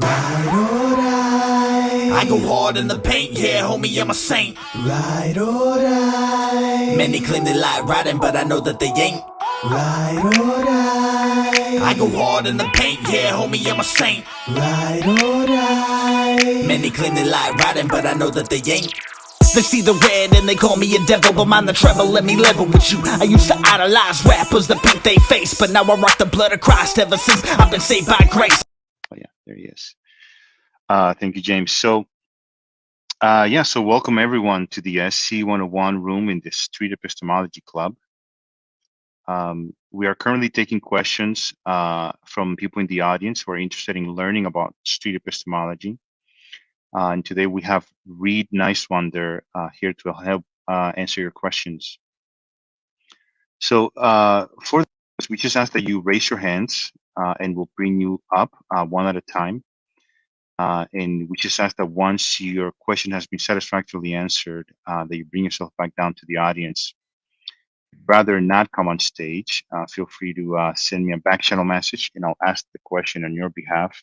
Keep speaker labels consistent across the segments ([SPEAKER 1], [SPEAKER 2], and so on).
[SPEAKER 1] Ride or die.
[SPEAKER 2] I go hard in the paint, yeah, homie, I'm a saint.
[SPEAKER 1] Ride or die.
[SPEAKER 2] Many claim they like riding, but I know that they ain't.
[SPEAKER 1] Ride or die.
[SPEAKER 2] I go hard in the paint, yeah, homie, I'm a saint.
[SPEAKER 1] Ride or die.
[SPEAKER 2] Many claim they like riding, but I know that they ain't. They see the red and they call me a devil, but mind the treble, let me level with you. I used to idolize rappers that paint they face, but now I rock the blood of Christ ever since I've been saved by grace.
[SPEAKER 3] Oh yeah, there he is. Thank you, James. So welcome everyone to the SC 101 room in the Street Epistemology Club. We are currently taking questions from people in the audience who are interested in learning about street epistemology. And today we have Reed Nicewonder here to help answer your questions. So for this, we just ask that you raise your hands and we'll bring you up one at a time. And we just ask that once your question has been satisfactorily answered, that you bring yourself back down to the audience. Rather not come on stage, feel free to send me a back channel message and I'll ask the question on your behalf.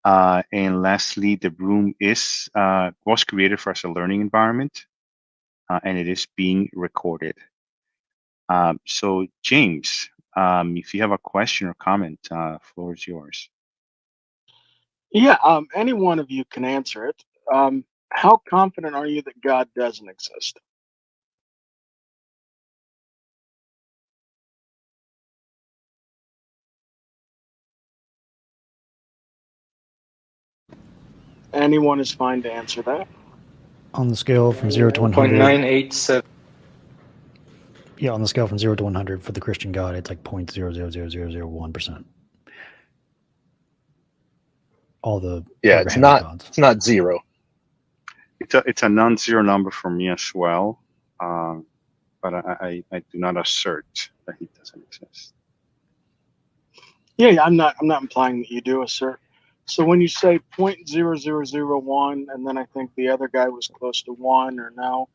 [SPEAKER 3] And lastly, the room was created for us a learning environment, and it is being recorded. So James, if you have a question or comment, floor is yours.
[SPEAKER 4] Yeah, any one of you can answer it. How confident are you that God doesn't exist? Anyone is fine to answer that.
[SPEAKER 5] On the scale from 0 to 100.
[SPEAKER 6] 0.987.
[SPEAKER 5] Yeah, on the scale from 0 to 100 for the Christian God, it's like 0.000001%. All the
[SPEAKER 6] it's not zero.
[SPEAKER 3] It's a non-zero number for me as well, but I do not assert that he doesn't exist.
[SPEAKER 4] Yeah, I'm not implying that you do assert. So when you say 0.0001, and then I think the other guy was close to 1 or no,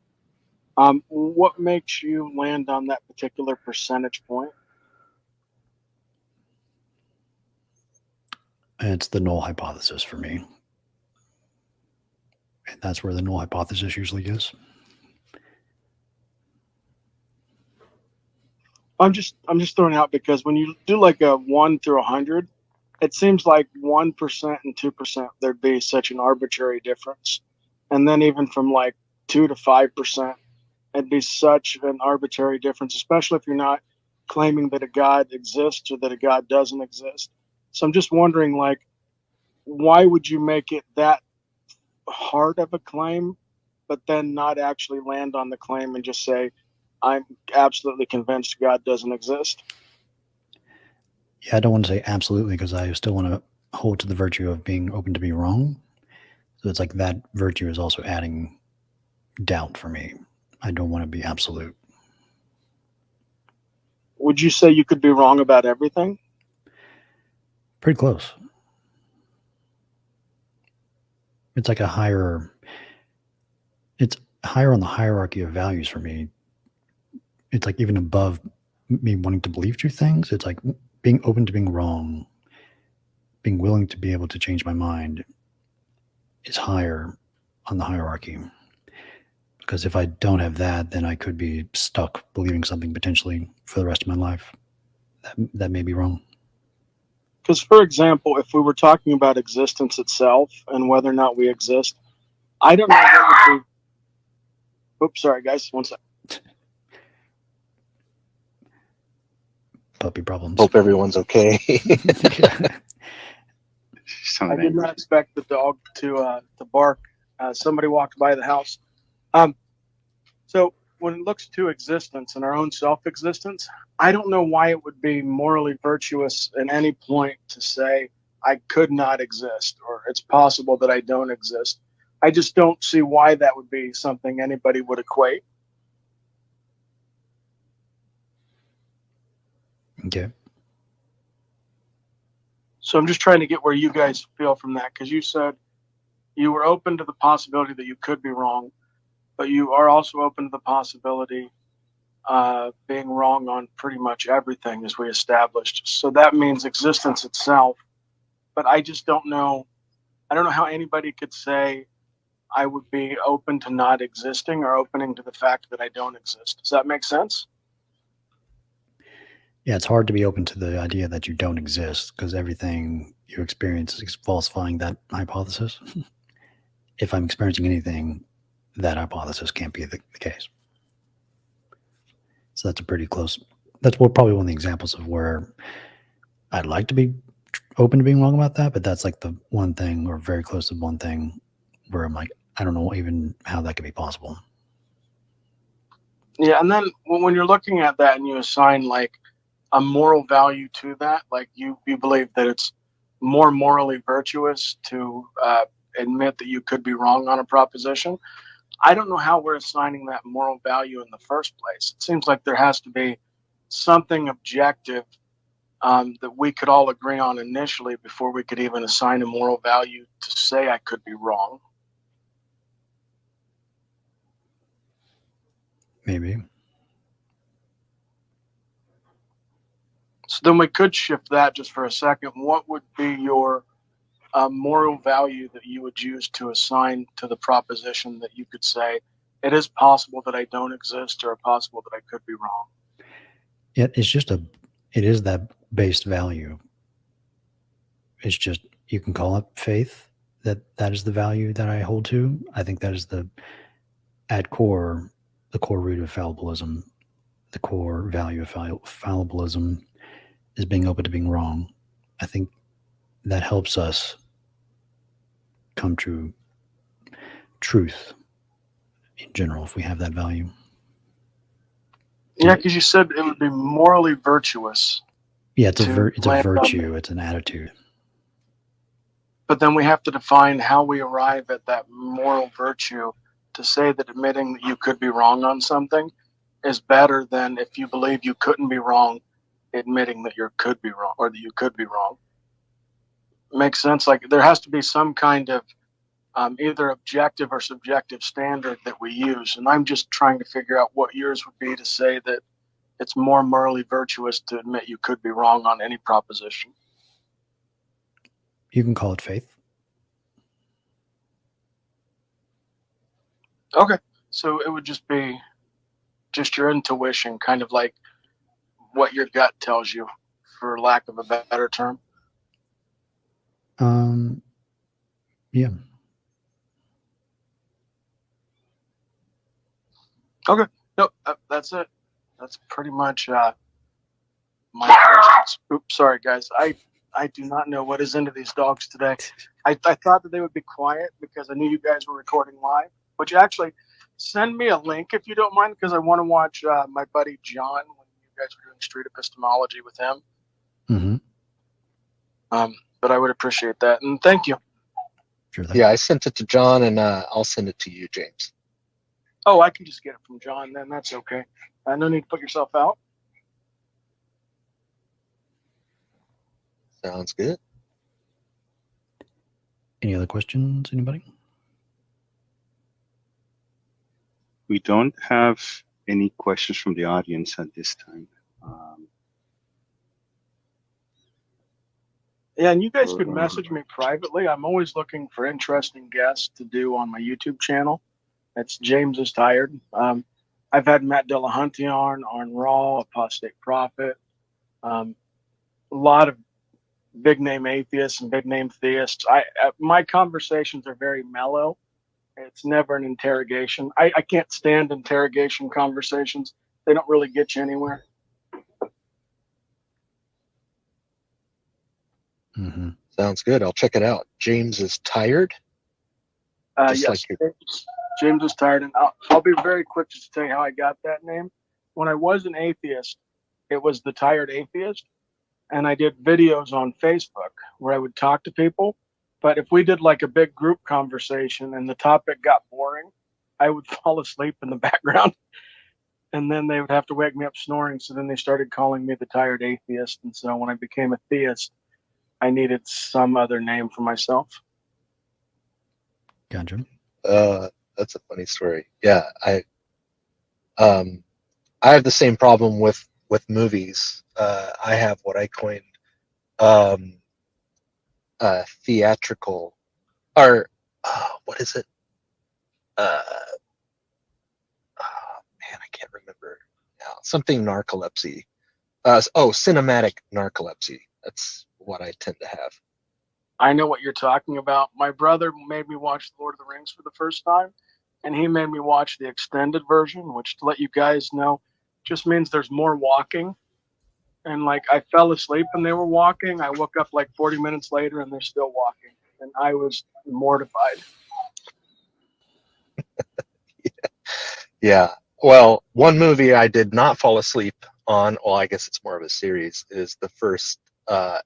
[SPEAKER 4] what makes you land on that particular percentage point?
[SPEAKER 5] It's the null hypothesis for me. And that's where the null hypothesis usually is.
[SPEAKER 4] I'm just throwing out because when you do like a 1 through 100, it seems like 1% and 2% there'd be such an arbitrary difference, and then even from like 2 to 5%, it'd be such an arbitrary difference, especially if you're not claiming that a God exists or that a God doesn't exist. So I'm just wondering, like, why would you make it that hard of a claim, but then not actually land on the claim and just say, I'm absolutely convinced God doesn't exist?
[SPEAKER 5] Yeah, I don't want to say absolutely because I still want to hold to the virtue of being open to be wrong. So it's like that virtue is also adding doubt for me. I don't want to be absolute.
[SPEAKER 4] Would you say you could be wrong about everything?
[SPEAKER 5] Pretty close. It's like it's higher on the hierarchy of values for me. It's like even above me wanting to believe true things. It's like being open to being wrong, being willing to be able to change my mind is higher on the hierarchy. Because if I don't have that, then I could be stuck believing something potentially for the rest of my life. That may be wrong.
[SPEAKER 4] Because, for example, if we were talking about existence itself and whether or not we exist, I don't know what would be... Oops, sorry, guys. One second.
[SPEAKER 5] Puppy problems.
[SPEAKER 6] Hope everyone's okay.
[SPEAKER 4] I did not expect the dog to bark. Somebody walked by the house. So when it looks to existence and our own self-existence, I don't know why it would be morally virtuous at any point to say I could not exist or it's possible that I don't exist. I just don't see why that would be something anybody would equate.
[SPEAKER 5] Okay.
[SPEAKER 4] So I'm just trying to get where you guys feel from that, because you said you were open to the possibility that you could be wrong, but you are also open to the possibility being wrong on pretty much everything, as we established. So that means existence itself but I just don't know. I don't know how anybody could say I would be open to not existing or opening to the fact that I don't exist. Does that make sense?
[SPEAKER 5] Yeah, it's hard to be open to the idea that you don't exist because everything you experience is falsifying that hypothesis. If I'm experiencing anything, that hypothesis can't be the case. So that's a pretty close. That's probably one of the examples of where I'd like to be open to being wrong about that, but that's like the one thing, or very close to one thing, where I'm like, I don't know even how that could be possible.
[SPEAKER 4] Yeah, and then when you're looking at that and you assign like a moral value to that, like you believe that it's more morally virtuous to admit that you could be wrong on a proposition. I don't know how we're assigning that moral value in the first place. It seems like there has to be something objective that we could all agree on initially before we could even assign a moral value to say I could be wrong.
[SPEAKER 5] Maybe.
[SPEAKER 4] So then we could shift that just for a second. What would be your moral value that you would use to assign to the proposition that you could say, it is possible that I don't exist or possible that I could be wrong?
[SPEAKER 5] Yeah, it is that base value. It's just, you can call it faith, that is the value that I hold to. I think that is the core root of fallibilism. The core value of fallibilism is being open to being wrong. I think that helps us come to truth in general if we have that value.
[SPEAKER 4] Yeah, because you said it would be morally virtuous.
[SPEAKER 5] Yeah, it's a virtue. It's an attitude.
[SPEAKER 4] But then we have to define how we arrive at that moral virtue to say that admitting that you could be wrong on something is better than if you believe you couldn't be wrong, admitting that you could be wrong or that you could be wrong. Makes sense? Like there has to be some kind of either objective or subjective standard that we use. And I'm just trying to figure out what yours would be to say that it's more morally virtuous to admit you could be wrong on any proposition.
[SPEAKER 5] You can call it faith.
[SPEAKER 4] Okay. So it would just be just your intuition, kind of like what your gut tells you, for lack of a better term.
[SPEAKER 5] Yeah.
[SPEAKER 4] Okay. Nope. That's it. That's pretty much my questions. Oops, sorry guys. I do not know what is into these dogs today. I thought that they would be quiet because I knew you guys were recording live. But you actually send me a link if you don't mind, because I want to watch my buddy John when you guys are doing Street Epistemology with him.
[SPEAKER 5] Mm-hmm.
[SPEAKER 4] But I would appreciate that, and thank you.
[SPEAKER 5] Sure thing.
[SPEAKER 6] Yeah, I sent it to John, and I'll send it to you, James.
[SPEAKER 4] Oh, I can just get it from John then. That's okay. No need to put yourself out.
[SPEAKER 6] Sounds good.
[SPEAKER 5] Any other questions, anybody?
[SPEAKER 3] We don't have any questions from the audience at this time.
[SPEAKER 4] Yeah, and you guys could message me privately. I'm always looking for interesting guests to do on my YouTube channel. That's James is Tired. I've had Matt Dillahunty on Raw, Apostate Prophet. A lot of big name atheists and big name theists. My conversations are very mellow. It's never an interrogation. I can't stand interrogation conversations. They don't really get you anywhere.
[SPEAKER 5] Mm-hmm.
[SPEAKER 6] Sounds good. I'll check it out. James is Tired.
[SPEAKER 4] Yes, like James is Tired. And I'll be very quick just to tell you how I got that name. When I was an atheist, it was the Tired Atheist. And I did videos on Facebook where I would talk to people. But if we did like a big group conversation and the topic got boring, I would fall asleep in the background. And then they would have to wake me up snoring. So then they started calling me the Tired Atheist. And so when I became a theist, I needed some other name for myself.
[SPEAKER 5] Gotcha.
[SPEAKER 6] That's a funny story. Yeah, I have the same problem with movies. I have what I coined theatrical, or what is it? Man, I can't remember now. Something narcolepsy. Cinematic narcolepsy. That's what I tend to have.
[SPEAKER 4] I know what you're talking about. My brother made me watch Lord of the Rings for the first time, and he made me watch the extended version, which, to let you guys know, just means there's more walking. And like, I fell asleep when they were walking. I woke up like 40 minutes later and they're still walking. And I was mortified.
[SPEAKER 6] Yeah. Well, one movie I did not fall asleep on, well, I guess it's more of a series, is the first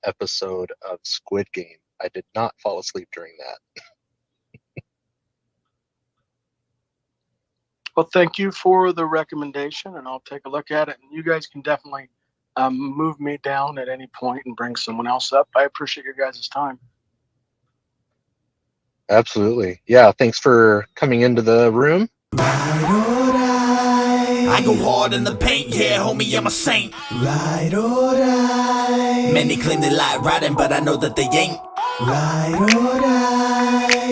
[SPEAKER 6] episode of Squid Game. I did not fall asleep during that.
[SPEAKER 4] Well, thank you for the recommendation, and I'll take a look at it. And you guys can definitely move me down at any point and bring someone else up. I appreciate your guys' time.
[SPEAKER 6] Absolutely. Yeah. Thanks for coming into the room.
[SPEAKER 1] Ride or die.
[SPEAKER 2] I go hard in the paint, yeah, homie, I'm a saint.
[SPEAKER 1] Ride or die.
[SPEAKER 2] Many claim they like riding, but I know that they ain't.
[SPEAKER 1] Ride or die.